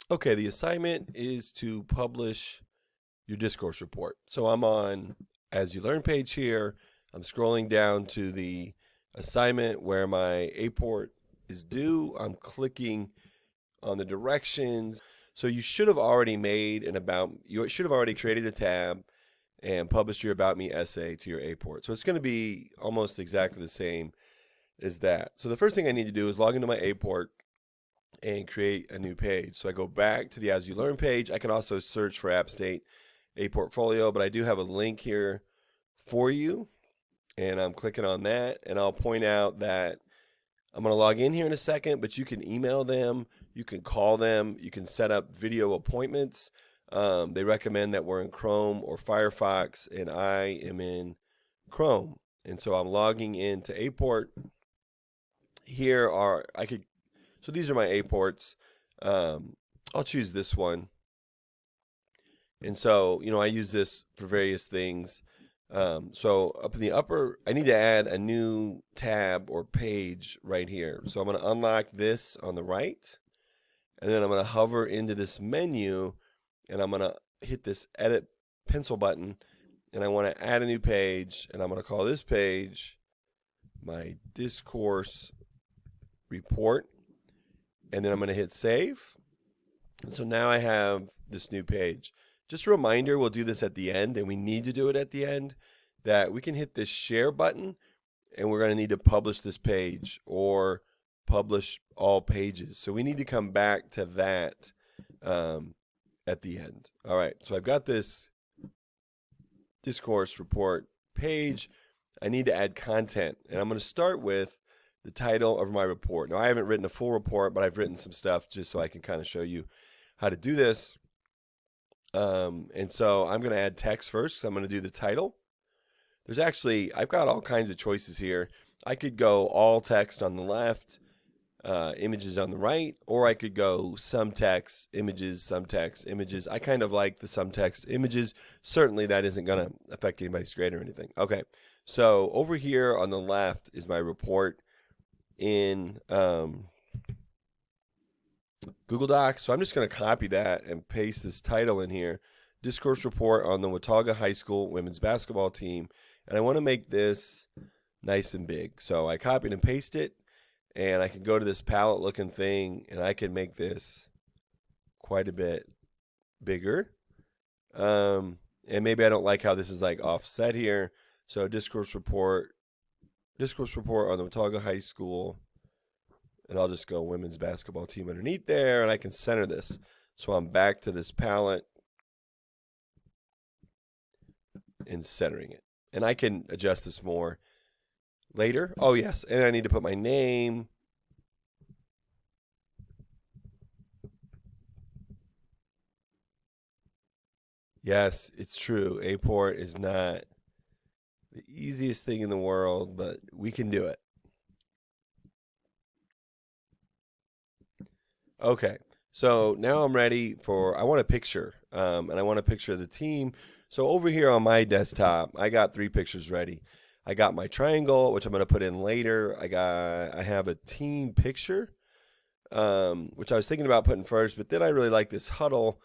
Okay, the assignment is to publish your discourse report. So I'm on As You Learn page here. I'm scrolling down to the assignment where my Aport is due. I'm clicking on the directions. So you should have already you should have already created a tab and published your About Me essay to your Aport. So it's going to be almost exactly the same as that. So the first thing I need to do is log into my Aport and create a new page. So I go back to the As You Learn page. I can also search for App State Aportfolio, but I do have a link here for you, and I'm clicking on that, and I'll point out that I'm going to log in here in a second, but you can email them, you can call them, you can set up video appointments. They recommend that we're in Chrome or Firefox, and I am in Chrome. And so I'm logging into Aport. So these are my Aports. I'll choose this one. And so, I use this for various things. So up in the upper, I need to add a new tab or page right here. So I'm going to unlock this on the right, and then I'm going to hover into this menu, and I'm going to hit this edit pencil button, and I want to add a new page, and I'm going to call this page my discourse report, and then I'm going to hit save. And so now I have this new page. Just a reminder, we'll do this at the end, and we need to do it at the end, that we can hit this share button, and we're going to need to publish this page or publish all pages. So we need to come back to that at the end. All right, so I've got this discourse report page. I need to add content, and I'm going to start with the title of my report. Now, I haven't written a full report, but I've written some stuff just so I can kind of show you how to do this. And so I'm going to add text first, so I'm going to do the title. I've got all kinds of choices here. I could go all text on the left, images on the right, or I could go some text, images, some text, images. I kind of like the some text, images. Certainly that isn't going to affect anybody's grade or anything. Okay, so over here on the left is my report in Google Docs. So I'm just going to copy that and paste this title in here. Discourse report on the Watauga High School women's basketball team. And I want to make this nice and big. So I copied and paste it, and I can go to this palette looking thing, and I can make this quite a bit bigger. And maybe I don't like how this is like offset here. So discourse report on the Watauga High School, and I'll just go women's basketball team underneath there, and I can center this. So I'm back to this palette and centering it. And I can adjust this more later. Oh, yes, and I need to put my name. Yes, it's true. Aport is not the easiest thing in the world, but we can do it. Okay, so now I'm ready I want a picture, and I want a picture of the team. So over here on my desktop, I got 3 pictures ready. I got my triangle, which I'm going to put in later. I have a team picture, which I was thinking about putting first, but then I really like this huddle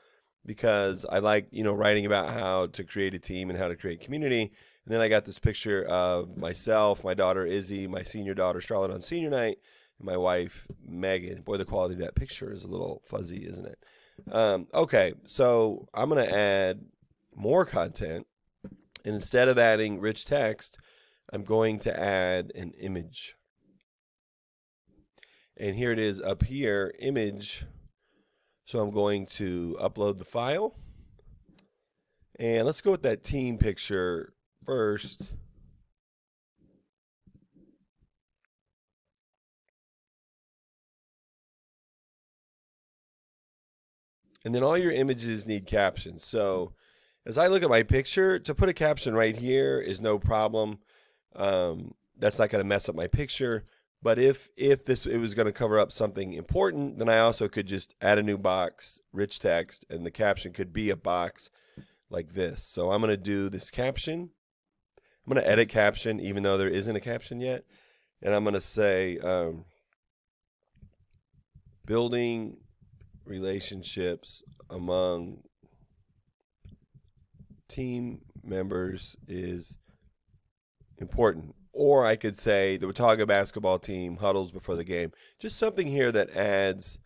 because I like, writing about how to create a team and how to create community. And then I got this picture of myself, my daughter Izzy, my senior daughter Charlotte on senior night, and my wife Megan. Boy, the quality of that picture is a little fuzzy, isn't it? Okay, so I'm going to add more content, and instead of adding rich text, I'm going to add an image. And here it is up here, image. So I'm going to upload the file. And let's go with that team picture first. And then all your images need captions. So as I look at my picture, to put a caption right here is no problem. That's not going to mess up my picture. But if it was going to cover up something important, then I also could just add a new box, rich text, and the caption could be a box like this. So I'm going to do this caption. I'm going to edit caption even though there isn't a caption yet. And I'm going to say building relationships among team members is important. Or I could say the Watauga basketball team huddles before the game. Just something here that adds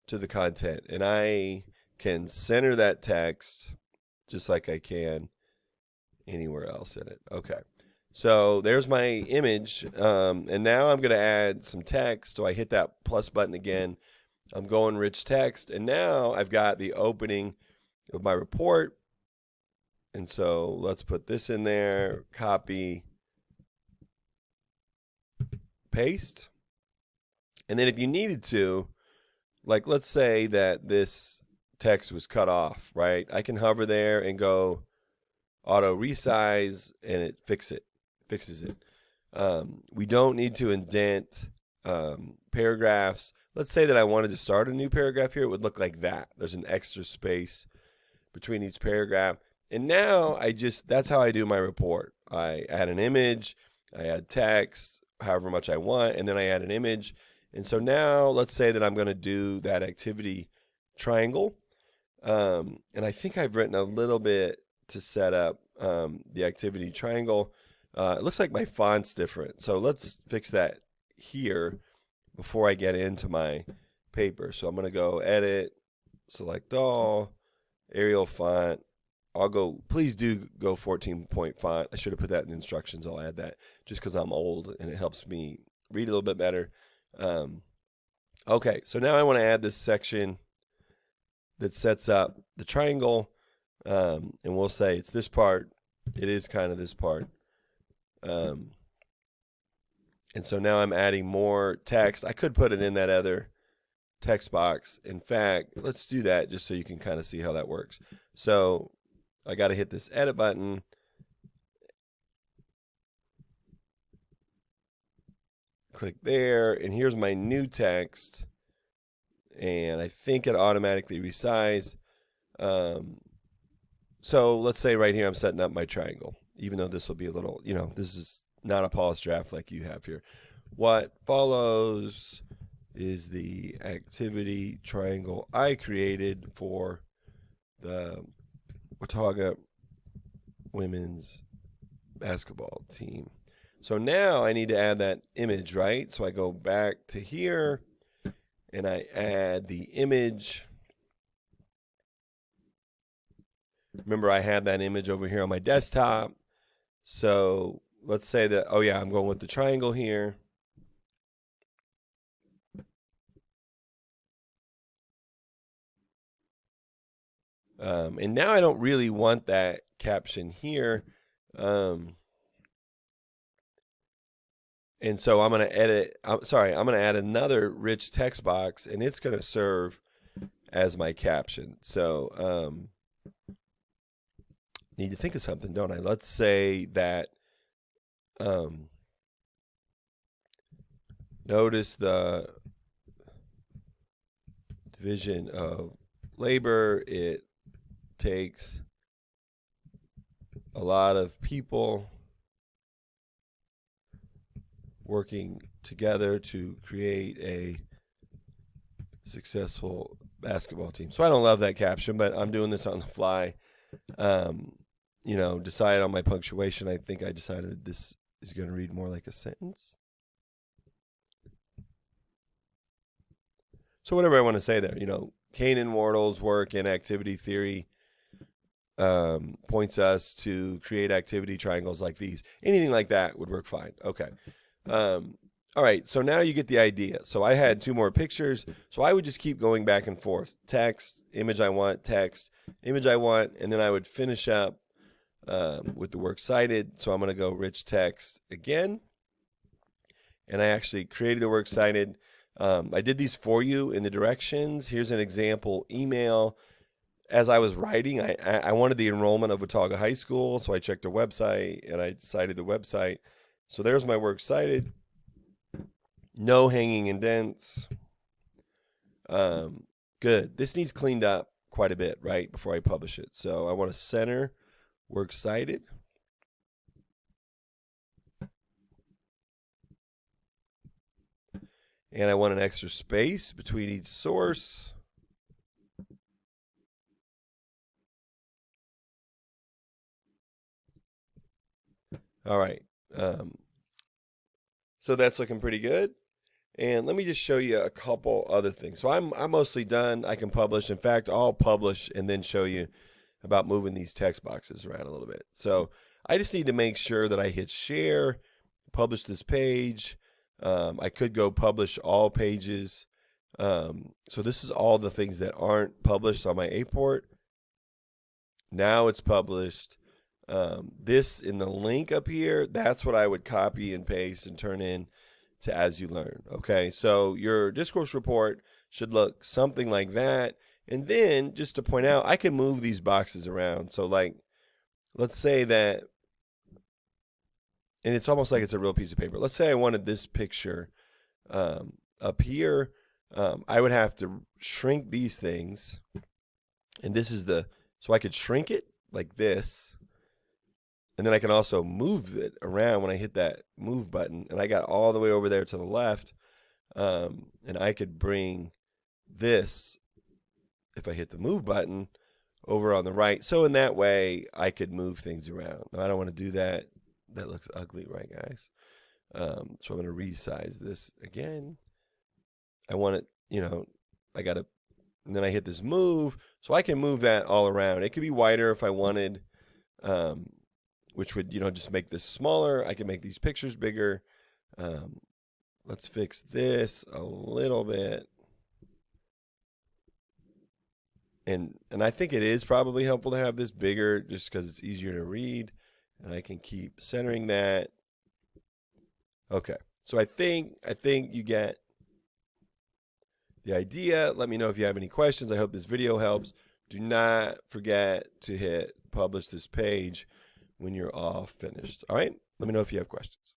to the content. And I can center that text just like I can anywhere else in it. Okay. So there's my image. And now I'm going to add some text. So I hit that plus button again. I'm going rich text. And now I've got the opening of my report. And so let's put this in there, copy, paste. And then if you needed to, like let's say that this text was cut off, right? I can hover there and go auto resize and it fixes it. We don't need to indent paragraphs. Let's say that I wanted to start a new paragraph here. It would look like that. There's an extra space between each paragraph. And now that's how I do my report. I add an image, I add text, however much I want, and then I add an image. And so now let's say that I'm going to do that activity triangle. And I think I've written a little bit to set up the activity triangle. It looks like my font's different. So let's fix that here before I get into my paper. So I'm going to go edit, select all, Arial font. Please do go 14-point font. I should have put that in instructions. I'll add that just because I'm old and it helps me read a little bit better. Okay, so now I want to add this section that sets up the triangle. And we'll say it's this part. It is kind of this part. And so now I'm adding more text. I could put it in that other text box. In fact, let's do that just so you can kind of see how that works. So I got to hit this edit button. Click there, and here's my new text. And I think it automatically resize. So let's say right here I'm setting up my triangle, even though this will be a little, this is not a polished draft like you have here. What follows is the activity triangle I created for the Watauga women's basketball team. So now I need to add that image, right? So I go back to here and I add the image. Remember, I had that image over here on my desktop. So let's say that, I'm going with the triangle here. And now I don't really want that caption here. And so I'm going to I'm going to add another rich text box, and it's going to serve as my caption. So need to think of something, don't I? Let's say that notice the division of labor. It takes a lot of people working together to create a successful basketball team. So I don't love that caption, but I'm doing this on the fly. Decide on my punctuation. I think I decided this is going to read more like a sentence. So whatever I want to say there, Cain and Wardle's work in activity theory points us to create activity triangles like these. Anything like that would work fine. Okay. All right, so now you get the idea. So I had two more pictures, so I would just keep going back and forth. Text, image I want, text, image I want, and then I would finish up with the works cited. So I'm going to go rich text again, and I actually created the works cited. I did these for you in the directions. Here's an example email. As I was writing, I wanted the enrollment of Watauga High School, so I checked their website, and I cited the website. So there's my works cited. No hanging indents. Good. This needs cleaned up quite a bit, right, before I publish it. So I want to center works cited. And I want an extra space between each source. All right. So that's looking pretty good. And let me just show you a couple other things. So I'm mostly done. I can publish. In fact, I'll publish and then show you about moving these text boxes around a little bit. So I just need to make sure that I hit share, publish this page. I could go publish all pages. So this is all the things that aren't published on my Aport. Now it's published. This in the link up here, that's what I would copy and paste and turn in to As You Learn. Okay, so your discourse report should look something like that. And then just to point out, I can move these boxes around. So like, let's say that, and it's almost like it's a real piece of paper. Let's say I wanted this picture up here. I would have to shrink these things. And this is so I could shrink it like this. And then I can also move it around when I hit that move button. And I got all the way over there to the left. And I could bring this, if I hit the move button, over on the right. So in that way, I could move things around. Now, I don't want to do that. That looks ugly, right, guys? So I'm going to resize this again. I want it, I got to, and then I hit this move. So I can move that all around. It could be wider if I wanted, which would, just make this smaller. I can make these pictures bigger. Let's fix this a little bit. And I think it is probably helpful to have this bigger just because it's easier to read. And I can keep centering that. Okay. So I think you get the idea. Let me know if you have any questions. I hope this video helps. Do not forget to hit publish this page when you're all finished. All right? Let me know if you have questions.